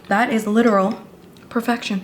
That is literal perfection.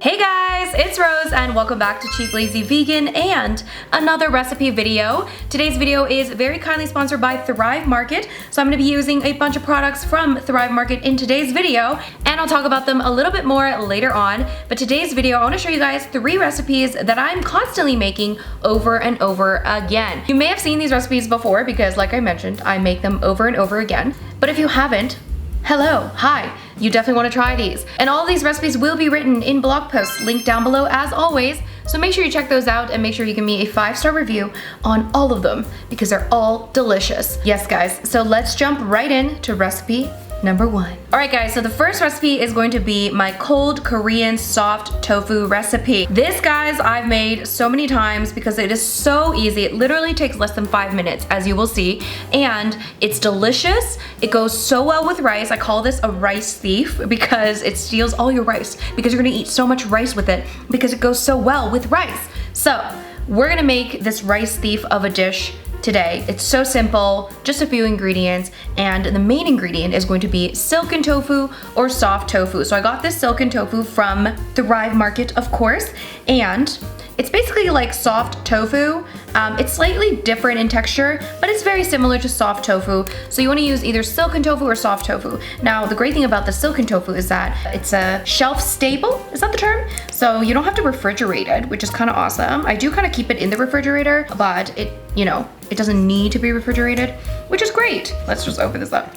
Hey guys, it's Rose and welcome back to Cheap Lazy Vegan and another recipe video. Today's video is very kindly sponsored by Thrive Market. So I'm gonna be using a bunch of products from Thrive Market in today's video, and I'll talk about them a little bit more later on. But today's video, I wanna show you guys 3 recipes that I'm constantly making over and over again. You may have seen these recipes before because like I mentioned, I make them over and over again. But if you haven't, hello, hi, you definitely want to try these. And all of these recipes will be written in blog posts linked down below as always. So make sure you check those out and make sure you give me a 5-star review on all of them because they're all delicious. Yes guys, so let's jump right into recipe number 1. All right guys, so the first recipe is going to be my cold Korean soft tofu recipe. This guys, I've made so many times because it is so easy. It literally takes less than 5 minutes as you will see, and it's delicious. It goes so well with rice. I call this a rice thief because it steals all your rice because you're gonna eat so much rice with it because it goes so well with rice. So we're gonna make this rice thief of a dish today. It's so simple, just a few ingredients, and the main ingredient is going to be silken tofu or soft tofu. So I got this silken tofu from Thrive Market, of course, and it's basically like soft tofu. It's slightly different in texture, but it's very similar to soft tofu. So you want to use either silken tofu or soft tofu. Now, the great thing about the silken tofu is that it's a shelf stable, is that the term? So you don't have to refrigerate it, which is kind of awesome. I do kind of keep it in the refrigerator, but it, you know, it doesn't need to be refrigerated, which is great. Let's just open this up.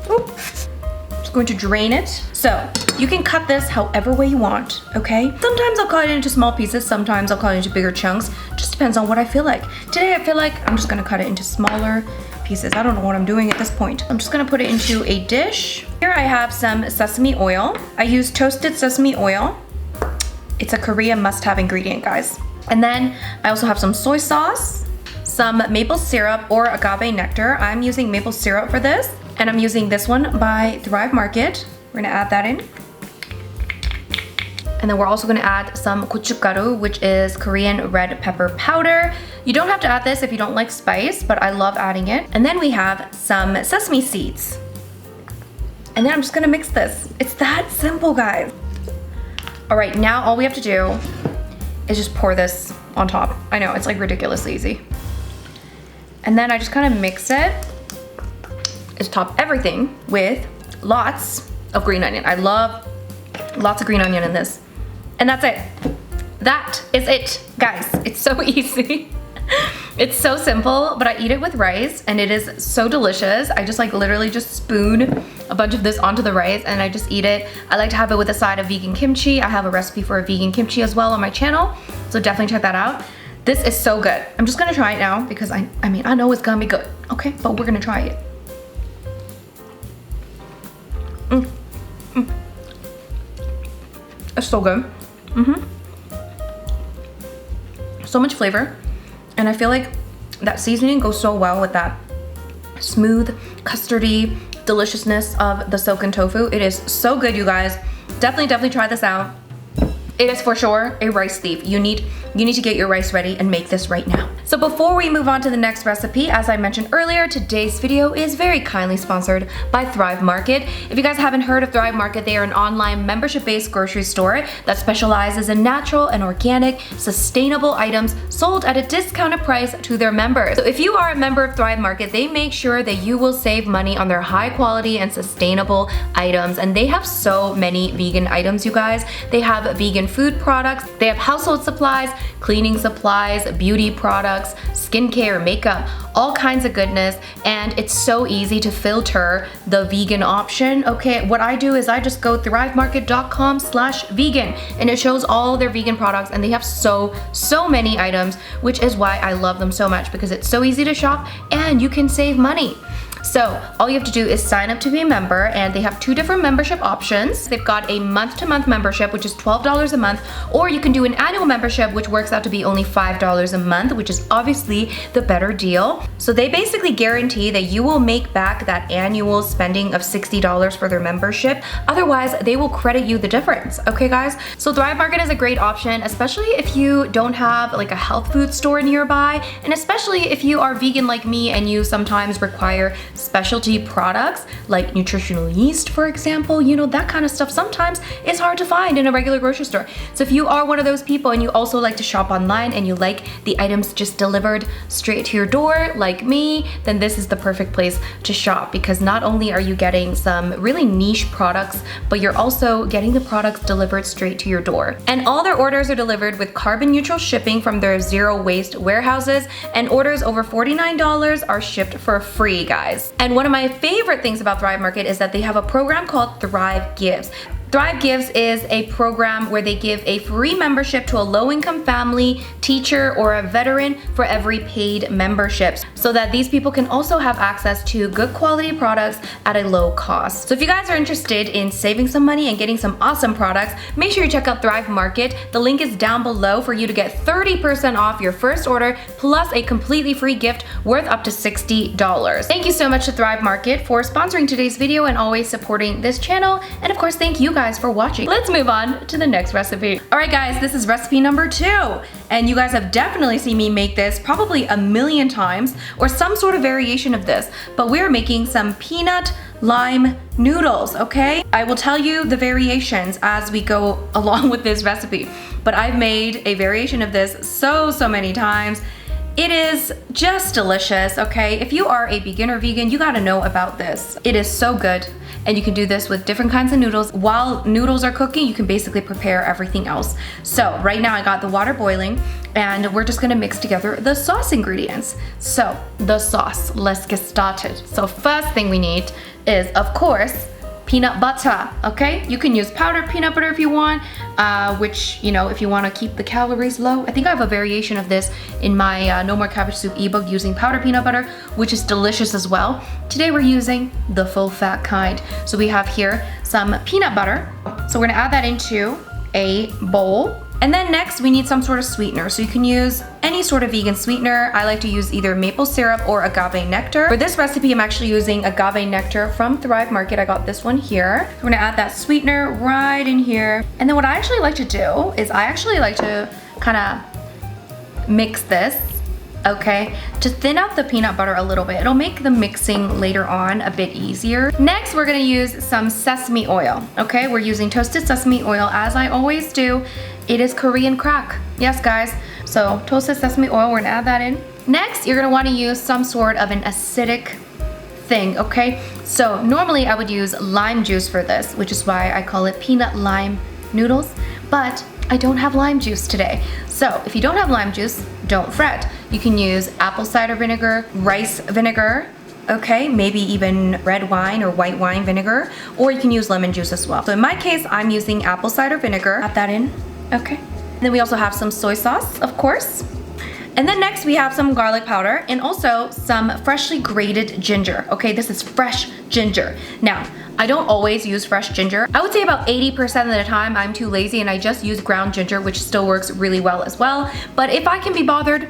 Oop. Just going to drain it. So you can cut this however way you want, okay? Sometimes I'll cut it into small pieces, sometimes I'll cut it into bigger chunks. Just depends on what I feel like. Today I feel like I'm just gonna cut it into smaller pieces. I don't know what I'm doing at this point. I'm just gonna put it into a dish. Here I have some sesame oil. I use toasted sesame oil. It's a Korean must-have ingredient, guys. And then I also have some soy sauce, some maple syrup or agave nectar. I'm using maple syrup for this, and I'm using this one by Thrive Market. We're gonna add that in. And then we're also gonna add some gochugaru, which is Korean red pepper powder. You don't have to add this if you don't like spice, but I love adding it. And then we have some sesame seeds. And then I'm just gonna mix this. It's that simple, guys. All right, now all we have to do is just pour this on top. I know, it's like ridiculously easy. And then I just kind of mix it. Just top everything with lots of green onion. I love lots of green onion in this. And that's it. That is it, guys. It's so easy. It's so simple, but I eat it with rice and it is so delicious. I just like literally just spoon a bunch of this onto the rice and I just eat it. I like to have it with a side of vegan kimchi. I have a recipe for a vegan kimchi as well on my channel, so definitely check that out. This is so good. I'm just gonna try it now because I mean, I know it's gonna be good, okay? But we're gonna try it. It's so good. So much flavor. And I feel like that seasoning goes so well with that smooth, custardy deliciousness of the silken tofu. It is so good, you guys. Definitely try this out. It is for sure a rice thief. You need to get your rice ready and make this right now. So before we move on to the next recipe, as I mentioned earlier, today's video is very kindly sponsored by Thrive Market. If you guys haven't heard of Thrive Market, they are an online membership-based grocery store that specializes in natural and organic, sustainable items sold at a discounted price to their members. So if you are a member of Thrive Market, they make sure that you will save money on their high quality and sustainable items. And they have so many vegan items, you guys. They have vegan food products, they have household supplies, cleaning supplies, beauty products, skincare, makeup, all kinds of goodness, and it's so easy to filter the vegan option. Okay, what I do is I just go thrivemarket.com/vegan and it shows all their vegan products, and they have so many items, which is why I love them so much because it's so easy to shop and you can save money. So all you have to do is sign up to be a member, and they have 2 different membership options. They've got a month-to-month membership, which is $12 a month, or you can do an annual membership, which works out to be only $5 a month, which is obviously the better deal. So they basically guarantee that you will make back that annual spending of $60 for their membership. Otherwise, they will credit you the difference. Okay, guys? So Thrive Market is a great option, especially if you don't have like a health food store nearby, and especially if you are vegan like me and you sometimes require specialty products like nutritional yeast, for example. You know, that kind of stuff sometimes is hard to find in a regular grocery store. So if you are one of those people and you also like to shop online and you like the items just delivered straight to your door like me, then this is the perfect place to shop, because not only are you getting some really niche products, but you're also getting the products delivered straight to your door. And all their orders are delivered with carbon neutral shipping from their zero waste warehouses, and orders over $49 are shipped for free, guys. And one of my favorite things about Thrive Market is that they have a program called Thrive Gives. Thrive Gives is a program where they give a free membership to a low-income family, teacher, or a veteran for every paid membership, so that these people can also have access to good quality products at a low cost. So if you guys are interested in saving some money and getting some awesome products, make sure you check out Thrive Market. The link is down below for you to get 30% off your first order, plus a completely free gift worth up to $60. Thank you so much to Thrive Market for sponsoring today's video and always supporting this channel. And of course, thank you guys for watching. Let's move on to the next recipe. All right, guys, this is recipe number 2. And you guys have definitely seen me make this probably a million times, or some sort of variation of this, but we're making some peanut lime noodles, okay? I will tell you the variations as we go along with this recipe, but I've made a variation of this so many times. It is just delicious, okay? If you are a beginner vegan, you gotta know about this. It is so good, and you can do this with different kinds of noodles. While noodles are cooking, you can basically prepare everything else. So right now I got the water boiling, and we're just gonna mix together the sauce ingredients. So the sauce, let's get started. So first thing we need is, of course, peanut butter, okay? You can use powdered peanut butter if you want, which, you know, if you want to keep the calories low. I think I have a variation of this in my No More Cabbage Soup ebook using powdered peanut butter, which is delicious as well. Today we're using the full fat kind. So we have here some peanut butter. So we're gonna add that into a bowl. And then next we need some sort of sweetener. So you can use any sort of vegan sweetener. I like to use either maple syrup or agave nectar. For this recipe, I'm actually using agave nectar from Thrive Market. I got this one here. We're gonna add that sweetener right in here. And then what I actually like to do is I actually like to kind of mix this, okay, to thin out the peanut butter a little bit. It'll make the mixing later on a bit easier. Next, we're gonna use some sesame oil, okay? We're using toasted sesame oil, as I always do. It is Korean crack. Yes, guys. So toasted sesame oil, we're gonna add that in. Next, you're gonna wanna use some sort of an acidic thing, okay? So normally I would use lime juice for this, which is why I call it peanut lime noodles, but I don't have lime juice today. So if you don't have lime juice, don't fret. You can use apple cider vinegar, rice vinegar, okay, maybe even red wine or white wine vinegar, or you can use lemon juice as well. So in my case, I'm using apple cider vinegar. Add that in, okay. And then we also have some soy sauce, of course. And then next we have some garlic powder and also some freshly grated ginger. Okay, this is fresh ginger. Now, I don't always use fresh ginger. I would say about 80% of the time I'm too lazy and I just use ground ginger, which still works really well as well. But if I can be bothered,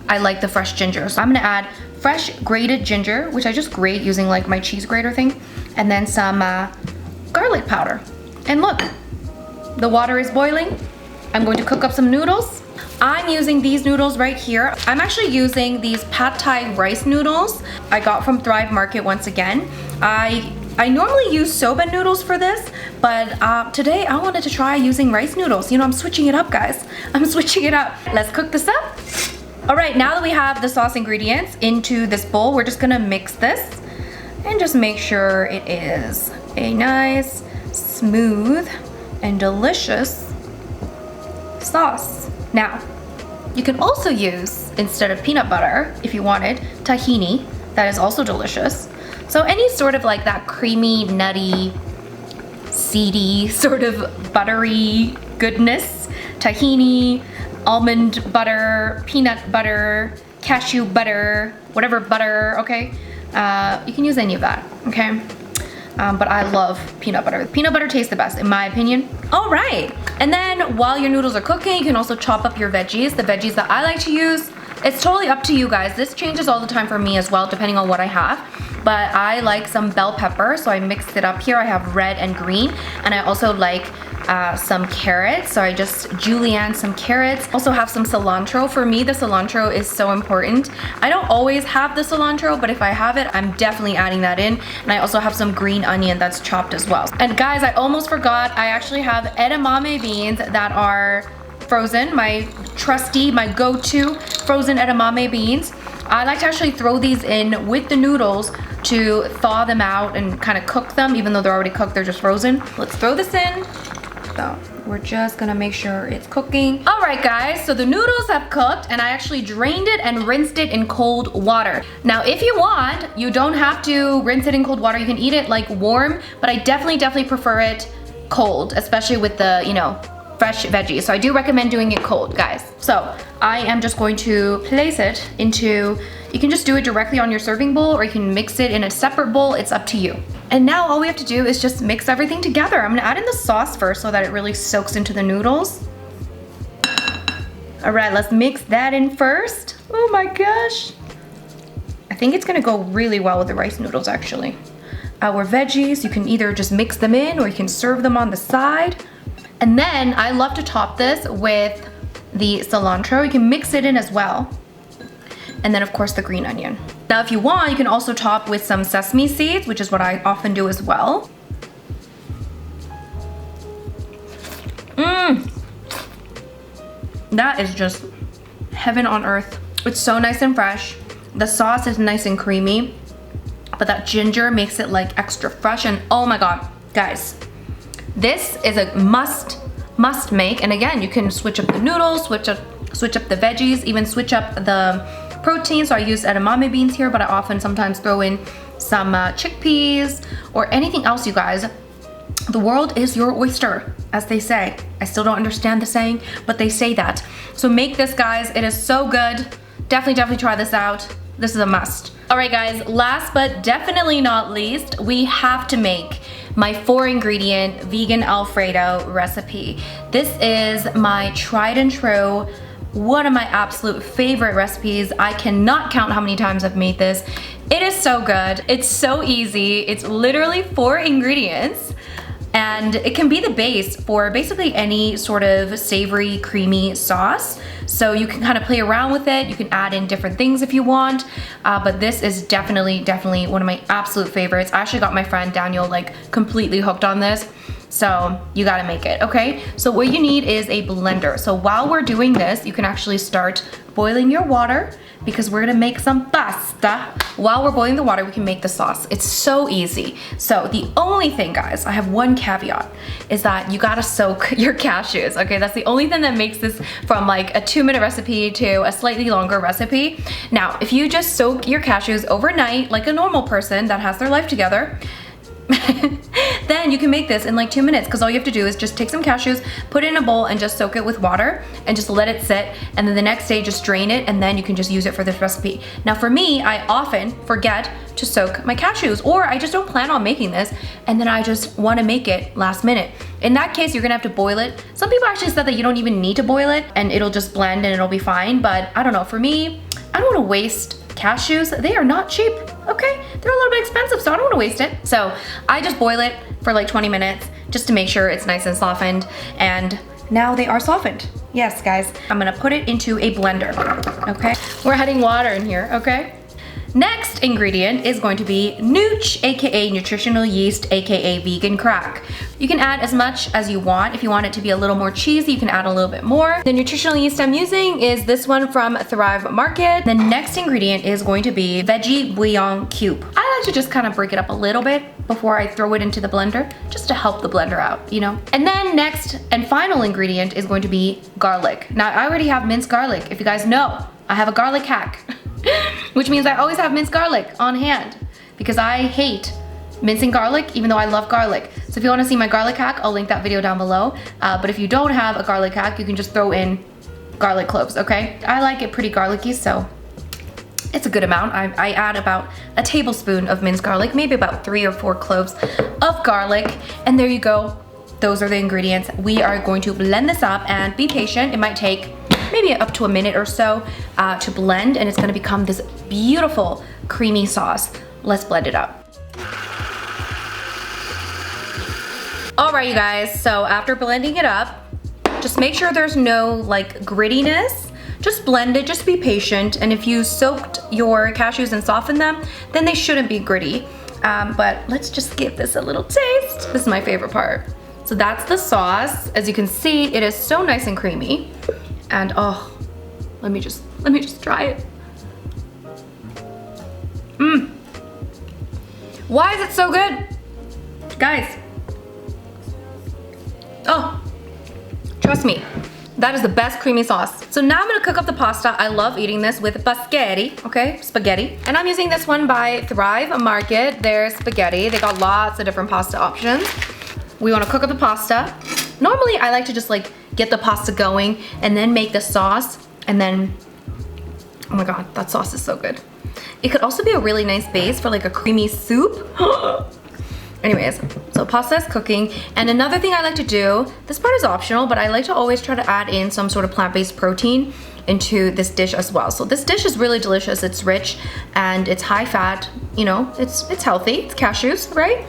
I like the fresh ginger. So I'm gonna add fresh grated ginger, which I just grate using like my cheese grater thing, and then some garlic powder. And look, the water is boiling. I'm going to cook up some noodles. I'm using these noodles right here. I'm actually using these pad thai rice noodles I got from Thrive Market once again. I normally use soba noodles for this, but today I wanted to try using rice noodles. You know, I'm switching it up, guys. I'm switching it up. Let's cook this up. All right, now that we have the sauce ingredients into this bowl, we're just gonna mix this and just make sure it is a nice, smooth, and delicious sauce. Now, you can also use, instead of peanut butter, if you wanted, tahini. That is also delicious. So any sort of like that creamy, nutty, seedy, sort of buttery goodness. Tahini, almond butter, peanut butter, cashew butter, whatever butter, okay? You can use any of that, okay? But I love peanut butter. Peanut butter tastes the best, in my opinion. All right, and then while your noodles are cooking, you can also chop up your veggies. The veggies that I like to use, it's totally up to you guys. This changes all the time for me as well, depending on what I have. But I like some bell pepper, so I mixed it up here. I have red and green, and I also like some carrots, so I just julienne some carrots. Also have some cilantro. For me, the cilantro is so important. I don't always have the cilantro, but if I have it, I'm definitely adding that in. And I also have some green onion that's chopped as well. And guys, I almost forgot, I actually have edamame beans that are frozen, my trusty, my go-to frozen edamame beans. I like to actually throw these in with the noodles to thaw them out and kind of cook them. Even though they're already cooked, they're just frozen. Let's throw this in. So we're just gonna make sure it's cooking. All right guys, so the noodles have cooked and I actually drained it and rinsed it in cold water. Now if you want, you don't have to rinse it in cold water. You can eat it like warm, but I definitely prefer it cold, especially with the, you know, fresh veggies. So I do recommend doing it cold, guys. So I am just going to place it into, you can just do it directly on your serving bowl or you can mix it in a separate bowl. It's up to you. And now all we have to do is just mix everything together. I'm gonna add in the sauce first so that it really soaks into the noodles. All right, let's mix that in first. Oh my gosh. I think it's gonna go really well with the rice noodles actually. Our veggies, you can either just mix them in or you can serve them on the side. And then I love to top this with the cilantro. You can mix it in as well. And then of course the green onion. Now if you want, you can also top with some sesame seeds, which is what I often do as well. That is just heaven on earth. It's so nice and fresh. The sauce is nice and creamy, but that ginger makes it like extra fresh. And oh my God, guys, this is a must make. And again, you can switch up the noodles, switch up the veggies, even switch up the protein. So I use edamame beans here, but I often sometimes throw in some chickpeas or anything else, you guys. The world is your oyster, as they say. I still don't understand the saying, but they say that. So make this, guys. It is so good. Definitely try this out. This is a must. All right, guys, last but definitely not least, we have to make my 4-ingredient vegan Alfredo recipe. This is my tried and true, one of my absolute favorite recipes. I cannot count how many times I've made this. It is so good. It's so easy. It's literally 4 ingredients. And it can be the base for basically any sort of savory, creamy sauce. So you can kind of play around with it. You can add in different things if you want. But this is definitely one of my absolute favorites. I actually got my friend Daniel like completely hooked on this. So you gotta make it, okay? So what you need is a blender. So while we're doing this, you can actually start boiling your water because we're gonna make some pasta. While we're boiling the water, we can make the sauce. It's so easy. So the only thing, guys, I have one caveat, is that you gotta soak your cashews, okay? That's the only thing that makes this from like a 2-minute recipe to a slightly longer recipe. Now, if you just soak your cashews overnight, like a normal person that has their life together, then you can make this in like 2 minutes, because all you have to do is just take some cashews, put it in a bowl and just soak it with water and just let it sit, and then the next day just drain it, and then you can just use it for this recipe. Now for me, I often forget to soak my cashews, or I just don't plan on making this and then I just want to make it last minute. In that case, you're gonna have to boil it. Some people actually said that you don't even need to boil it and it'll just blend and it'll be fine, but I don't know. For me, I don't want to waste cashews. They are not cheap, okay? They're a little bit expensive, so I don't want to waste it. So I just boil it for like 20 minutes just to make sure it's nice and softened, and now they are softened. Yes, guys, I'm gonna put it into a blender, okay? We're adding water in here, okay? Next ingredient is going to be nooch, aka nutritional yeast, aka vegan crack. You can add as much as you want. If you want it to be a little more cheesy, you can add a little bit more. The nutritional yeast I'm using is this one from Thrive Market. The next ingredient is going to be veggie bouillon cube. I like to just kind of break it up a little bit before I throw it into the blender, just to help the blender out, you know? And then next and final ingredient is going to be garlic. Now I already have minced garlic. If you guys know, I have a garlic hack. Which means I always have minced garlic on hand because I hate mincing garlic, even though I love garlic. So if you want to see my garlic hack, I'll link that video down below. But if you don't have a garlic hack, you can just throw in garlic cloves, okay? I like it pretty garlicky, so It's a good amount. I add about a tablespoon of minced garlic, maybe about 3 or 4 cloves of garlic. And there you go. Those are the ingredients. We are going to blend this up and be patient. It might take maybe up to a minute or so to blend, and it's gonna become this beautiful creamy sauce. Let's blend it up. All right, you guys, so after blending it up, just make sure there's no like grittiness. Just blend it, just be patient. And if you soaked your cashews and softened them, then they shouldn't be gritty. But let's just give this a little taste. This is my favorite part. So that's the sauce. As you can see, it is so nice and creamy. And oh, let me just try it. Why is it so good? Guys. Oh, trust me, that is the best creamy sauce. So now I'm gonna cook up the pasta. I love eating this with spaghetti, okay? Spaghetti. And I'm using this one by Thrive Market. Their spaghetti. They got lots of different pasta options. We wanna cook up the pasta. Normally, I like to just like get the pasta going and then make the sauce, and then, oh my God, that sauce is so good. It could also be a really nice base for like a creamy soup. Anyways, so pasta is cooking. And another thing I like to do, this part is optional, but I like to always try to add in some sort of plant-based protein into this dish as well. So this dish is really delicious. It's rich and it's high fat. You know, it's healthy. It's cashews, right?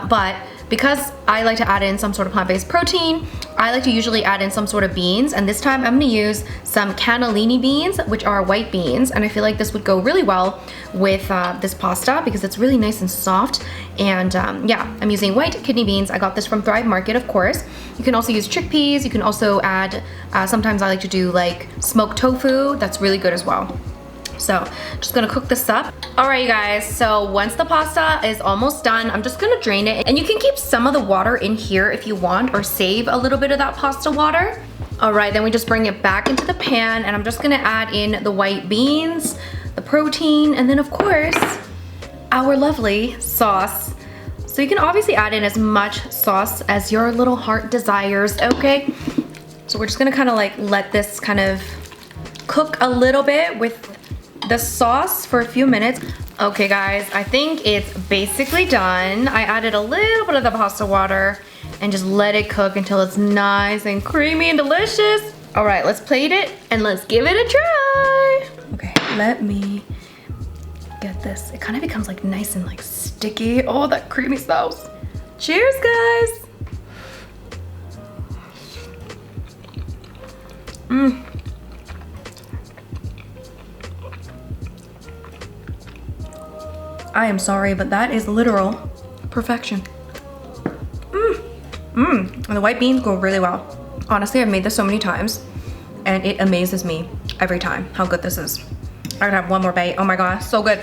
But because I like to add in some sort of plant-based protein, I like to usually add in some sort of beans, and this time I'm gonna use some cannellini beans, which are white beans, and I feel like this would go really well with this pasta because it's really nice and soft. And yeah, I'm using white kidney beans. I got this from Thrive Market, of course. You can also use chickpeas. You can also add, sometimes I like to do like smoked tofu. That's really good as well. So just gonna cook this up. All right, you guys, so once the pasta is almost done, I'm just gonna drain it. And you can keep some of the water in here if you want, or save a little bit of that pasta water. All right, then we just bring it back into the pan, and I'm just gonna add in the white beans, the protein, and then of course, our lovely sauce. So you can obviously add in as much sauce as your little heart desires, okay? So we're just gonna kind of like let this kind of cook a little bit with the sauce for a few minutes. Okay guys, I think it's basically done. I added a little bit of the pasta water and just let it cook until it's nice and creamy and delicious. All right, let's plate it and let's give it a try. Okay, let me get this. It kind of becomes like nice and like sticky. Oh, that creamy sauce. Cheers, guys. I am sorry, but that is literal perfection. And the white beans go really well. Honestly, I've made this so many times and it amazes me every time how good this is. I could have one more bite. Oh my God, so good.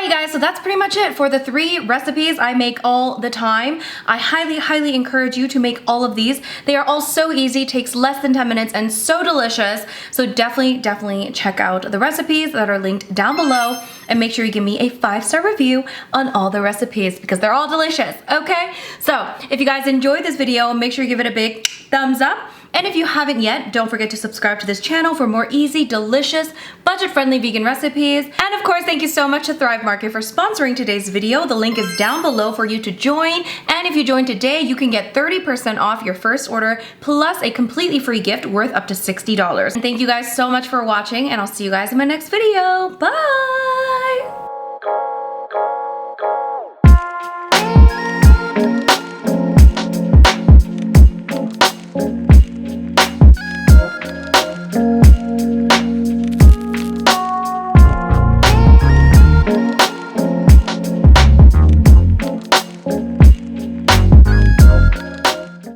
Guys, so that's pretty much it for the 3 recipes I make all the time. I highly encourage you to make all of these. They are all so easy, takes less than 10 minutes and so delicious. So definitely check out the recipes that are linked down below, and make sure you give me a 5-star review on all the recipes because they're all delicious, okay? So if you guys enjoyed this video, make sure you give it a big thumbs up. And if you haven't yet, don't forget to subscribe to this channel for more easy, delicious, budget-friendly vegan recipes. And of course, thank you so much to Thrive Market for sponsoring today's video. The link is down below for you to join. And if you join today, you can get 30% off your first order, plus a completely free gift worth up to $60. And thank you guys so much for watching, and I'll see you guys in my next video. Bye!